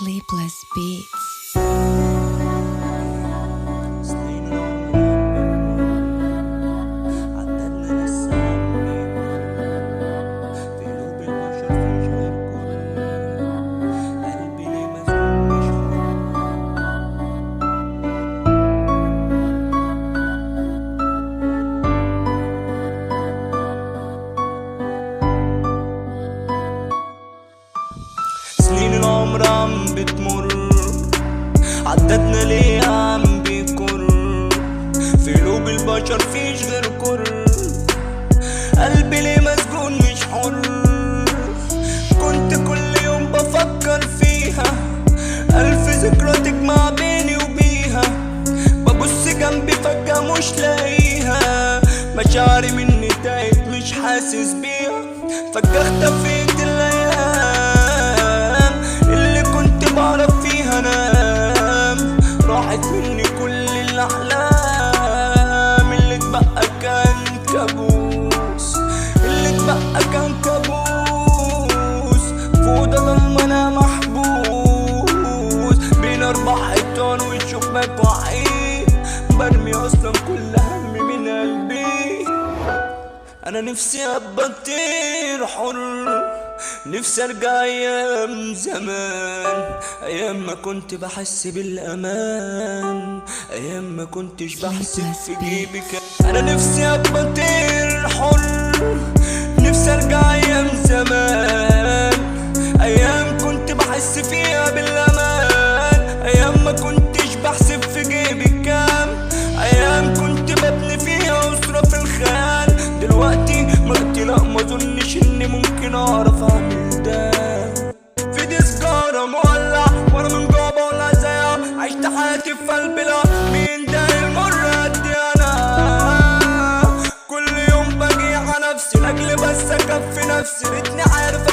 Sleepless Beats. سنين العمر عم بتمر، عددنا ليه عم بيكر، في قلوب البشر فيش غير كر، قلبي ليه مسجون مش حر. كنت كل يوم بفكر فيها، ألف ذكرى تجمع بيني وبيها، ببص جنبي فجأة مش لاقيها، مشاعري مني تاهت مش حاسس بيها، فجأة اختفيت الأيام اللي كنت بعرف فيها انام، راحت مني كل الأحلام، اللي اتبقى كان كابوس، اللي اتبقى كان كابوس، فوق ضلمة أنا محبوس بين 4 حيطان والشباك وحيد، برمي أصلا كل هم من قلبي. أنا نفسي أبقى كتير حر، نفسي ارجع ايام زمان، ايام ما كنت بحس بالامان، ايام ما كنتش بحسب في جيبي انا نفسي ابقى طير حر، نفسي ارجع ايام زمان، ايام كنت بحس فيها بالامان، ايام ما كنتش بحسب في جيبي كام، ايام كنت ببني فيها اسرة في الخيال، دلوقتي مرتي لا ما اظنش اني ممكن اعرف اعمل ده. في دي سجارة مولع وانا من جوا بولع زيها، عشت حياتي في قلبي لا مين ده المر قدي انا، كل يوم بجيع نفسي لاجل بس اكفي نفسي، ريتني عارف